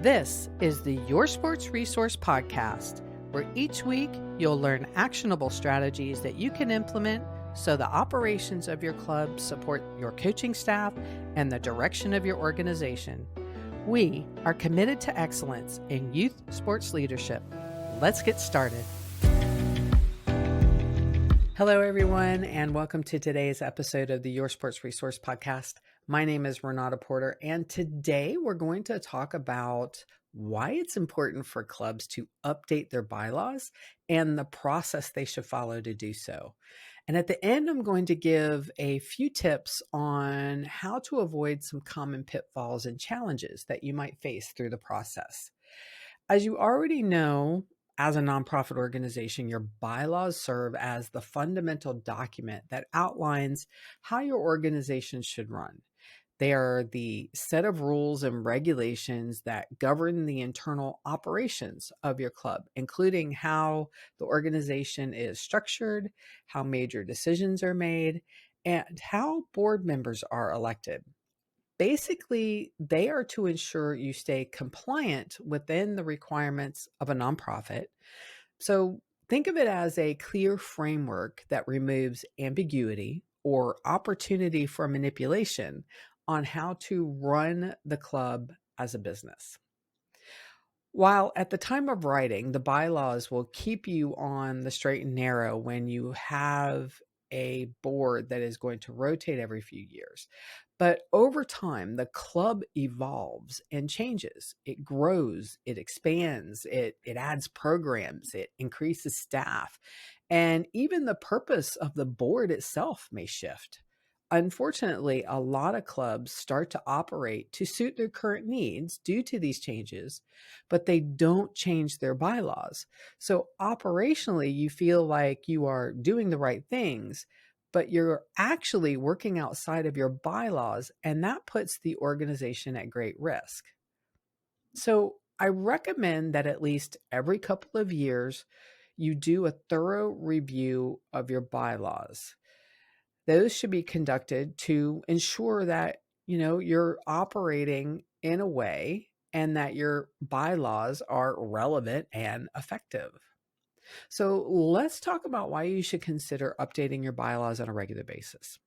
This is the Your Sports Resource Podcast, where each week you'll learn actionable strategies that you can implement so the operations of your club support your coaching staff and the direction of your organization. We are committed to excellence in youth sports leadership. Let's get started. Hello, everyone, and welcome to today's episode of the Your Sports Resource Podcast. My name is Renata Porter, and today we're going to talk about why it's important for clubs to update their bylaws and the process they should follow to do so. And at the end, I'm going to give a few tips on how to avoid some common pitfalls and challenges that you might face through the process. As you already know, as a nonprofit organization, your bylaws serve as the fundamental document that outlines how your organization should run. They are the set of rules and regulations that govern the internal operations of your club, including how the organization is structured, how major decisions are made, and how board members are elected. Basically, they are to ensure you stay compliant within the requirements of a nonprofit. So think of it as a clear framework that removes ambiguity or opportunity for manipulation on how to run the club as a business. While at the time of writing, the bylaws will keep you on the straight and narrow when you have a board that is going to rotate every few years. But over time, the club evolves and changes. It grows, it expands, it adds programs, it increases staff, and even the purpose of the board itself may shift. Unfortunately, a lot of clubs start to operate to suit their current needs due to these changes, but they don't change their bylaws. So operationally, you feel like you are doing the right things, but you're actually working outside of your bylaws, and that puts the organization at great risk. So I recommend that at least every couple of years, you do a thorough review of your bylaws. Those should be conducted to ensure that, you're operating in a way and that your bylaws are relevant and effective. So let's talk about why you should consider updating your bylaws on a regular basis.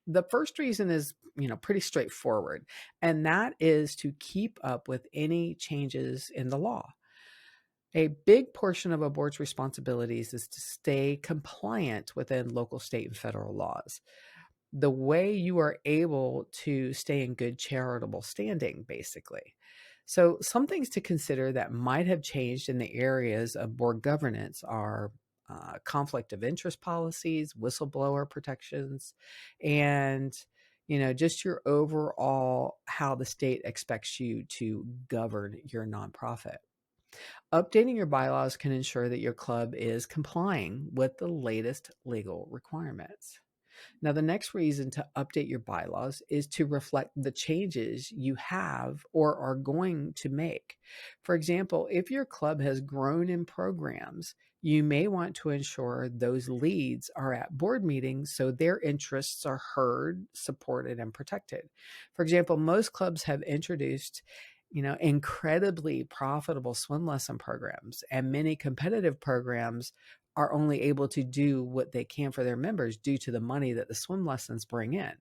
The first reason is, pretty straightforward, and that is to keep up with any changes in the law. A big portion of a board's responsibilities is to stay compliant within local, state, and federal laws. The way you are able to stay in good charitable standing, basically. So some things to consider that might have changed in the areas of board governance are conflict of interest policies, whistleblower protections, and just your overall how the state expects you to govern your nonprofit. Updating your bylaws can ensure that your club is complying with the latest legal requirements. Now, the next reason to update your bylaws is to reflect the changes you have or are going to make. For example, if your club has grown in programs, you may want to ensure those leads are at board meetings so their interests are heard, supported, and protected. For example, most clubs have introduced incredibly profitable swim lesson programs, and many competitive programs are only able to do what they can for their members due to the money that the swim lessons bring in.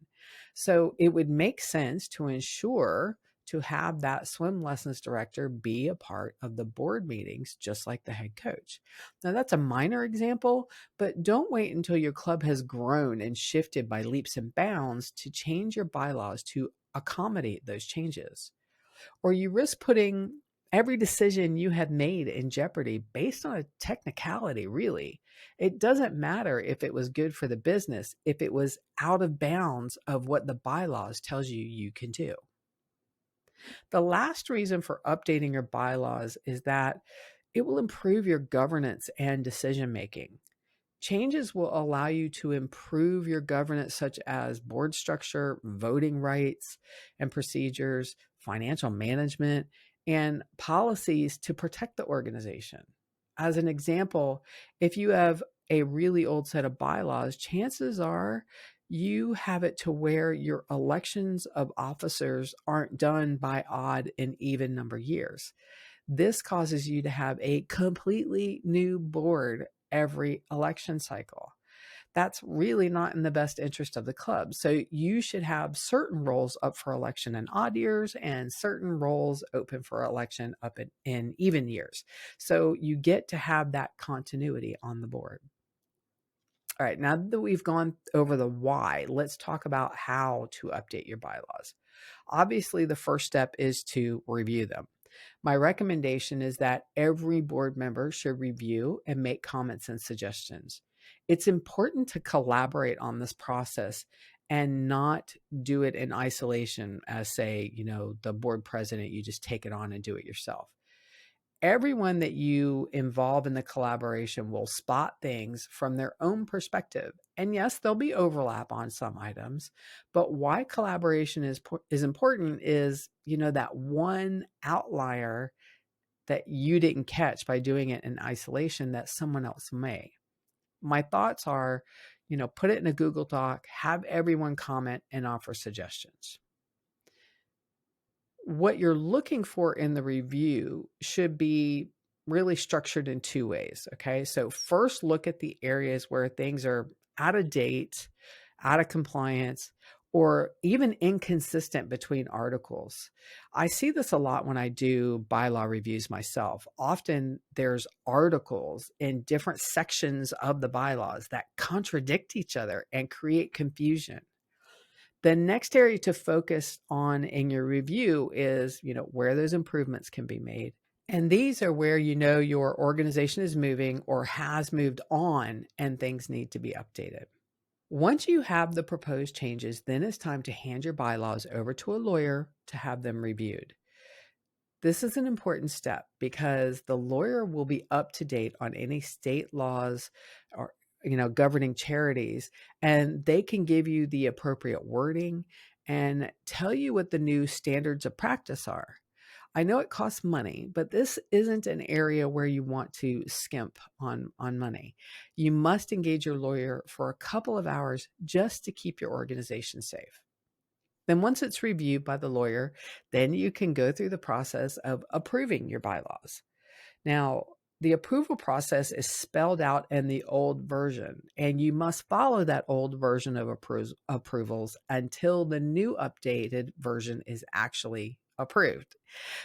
So it would make sense to ensure to have that swim lessons director be a part of the board meetings, just like the head coach. Now, that's a minor example, but don't wait until your club has grown and shifted by leaps and bounds to change your bylaws to accommodate those changes. Or you risk putting every decision you have made in jeopardy based on a technicality, really. It doesn't matter if it was good for the business, if it was out of bounds of what the bylaws tells you can do. The last reason for updating your bylaws is that it will improve your governance and decision making. Changes will allow you to improve your governance, such as board structure, voting rights and procedures, financial management, and policies to protect the organization. As an example, if you have a really old set of bylaws, chances are You have it to where your elections of officers aren't done by odd and even number years. This causes you to have a completely new board every election cycle. That's really not in the best interest of the club. So you should have certain roles up for election in odd years and certain roles open for election up in even years. So you get to have that continuity on the board. All right, now that we've gone over the why, let's talk about how to update your bylaws. Obviously, the first step is to review them. My recommendation is that every board member should review and make comments and suggestions. It's important to collaborate on this process and not do it in isolation as, say, the board president, you just take it on and do it yourself. Everyone that you involve in the collaboration will spot things from their own perspective. And yes, there'll be overlap on some items, but why collaboration is important is, that one outlier that you didn't catch by doing it in isolation that someone else may. My thoughts are, put it in a Google Doc, have everyone comment and offer suggestions. What you're looking for in the review should be really structured in two ways. Okay. So, first, look at the areas where things are out of date, out of compliance, or even inconsistent between articles. I see this a lot when I do bylaw reviews myself. Often there's articles in different sections of the bylaws that contradict each other and create confusion. The next area to focus on in your review is, where those improvements can be made. And these are where your organization is moving or has moved on and things need to be updated. Once you have the proposed changes, then it's time to hand your bylaws over to a lawyer to have them reviewed. This is an important step because the lawyer will be up to date on any state laws or governing charities, and they can give you the appropriate wording and tell you what the new standards of practice are. I know it costs money, but this isn't an area where you want to skimp on money. You must engage your lawyer for a couple of hours just to keep your organization safe. Then once it's reviewed by the lawyer, then you can go through the process of approving your bylaws. Now, the approval process is spelled out in the old version, and you must follow that old version of approvals until the new updated version is actually approved.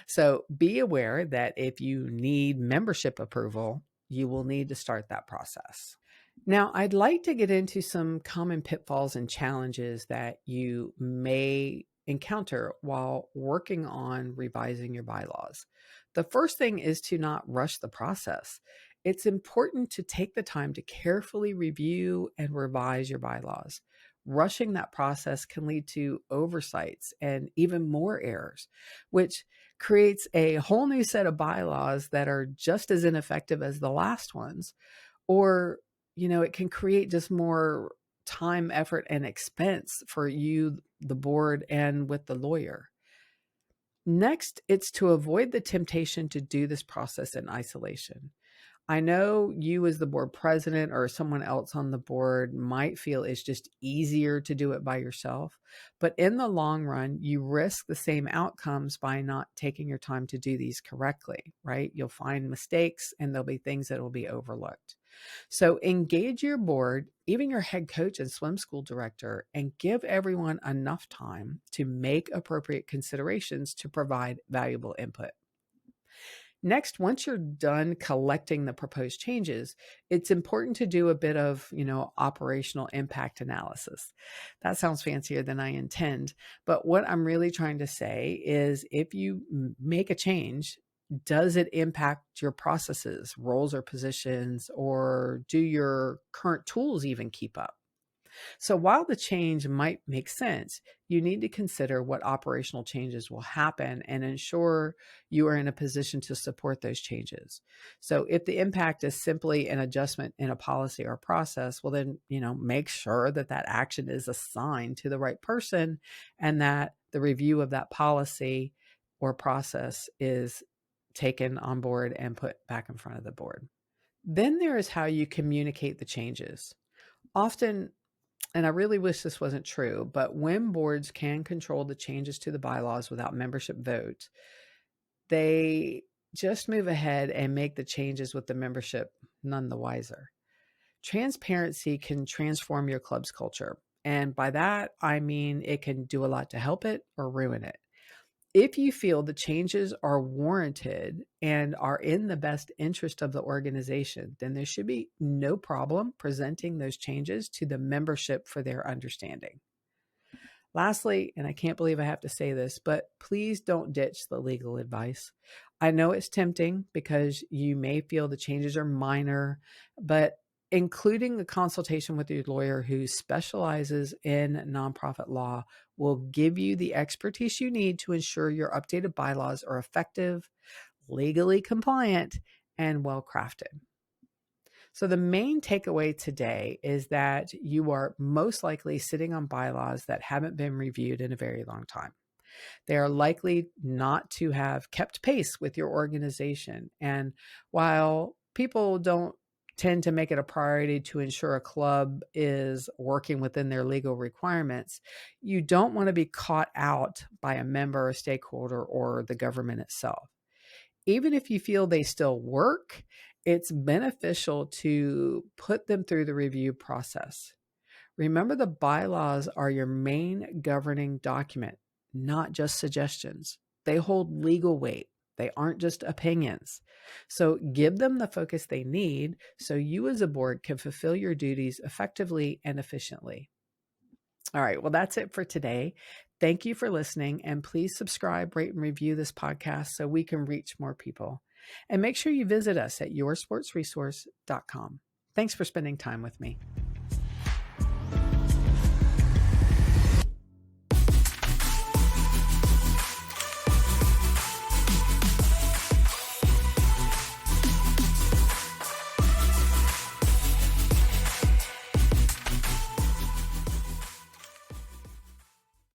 So be aware that if you need membership approval, you will need to start that process. Now, I'd like to get into some common pitfalls and challenges that you may encounter while working on revising your bylaws. The first thing is to not rush the process. It's important to take the time to carefully review and revise your bylaws. Rushing that process can lead to oversights and even more errors, which creates a whole new set of bylaws that are just as ineffective as the last ones. Or, it can create just more time, effort, and expense for you, the board, and with the lawyer. Next, it's to avoid the temptation to do this process in isolation. I know you, as the board president or someone else on the board, might feel it's just easier to do it by yourself. But in the long run, you risk the same outcomes by not taking your time to do these correctly, right? You'll find mistakes and there'll be things that will be overlooked. So engage your board, even your head coach and swim school director, and give everyone enough time to make appropriate considerations to provide valuable input. Next, once you're done collecting the proposed changes, it's important to do a bit of, operational impact analysis. That sounds fancier than I intend, but what I'm really trying to say is if you make a change, does it impact your processes, roles or positions, or do your current tools even keep up? So while the change might make sense, you need to consider what operational changes will happen and ensure you are in a position to support those changes. So if the impact is simply an adjustment in a policy or process, well then, make sure that that action is assigned to the right person and that the review of that policy or process is taken on board and put back in front of the board. Then there is how you communicate the changes. Often and I really wish this wasn't true, but when boards can control the changes to the bylaws without membership vote, they just move ahead and make the changes with the membership none the wiser. Transparency can transform your club's culture. And by that, I mean it can do a lot to help it or ruin it. If you feel the changes are warranted and are in the best interest of the organization, then there should be no problem presenting those changes to the membership for their understanding. Lastly, and I can't believe I have to say this, but please don't ditch the legal advice. I know it's tempting because you may feel the changes are minor, but including a consultation with your lawyer who specializes in nonprofit law will give you the expertise you need to ensure your updated bylaws are effective, legally compliant, and well crafted. So, the main takeaway today is that you are most likely sitting on bylaws that haven't been reviewed in a very long time. They are likely not to have kept pace with your organization. And while people don't tend to make it a priority to ensure a club is working within their legal requirements, you don't want to be caught out by a member, a stakeholder, or the government itself. Even if you feel they still work, it's beneficial to put them through the review process. Remember, the bylaws are your main governing document, not just suggestions. They hold legal weight. They aren't just opinions. So give them the focus they need so you as a board can fulfill your duties effectively and efficiently. All right, well, that's it for today. Thank you for listening, and please subscribe, rate, and review this podcast so we can reach more people. And make sure you visit us at yoursportsresource.com. Thanks for spending time with me.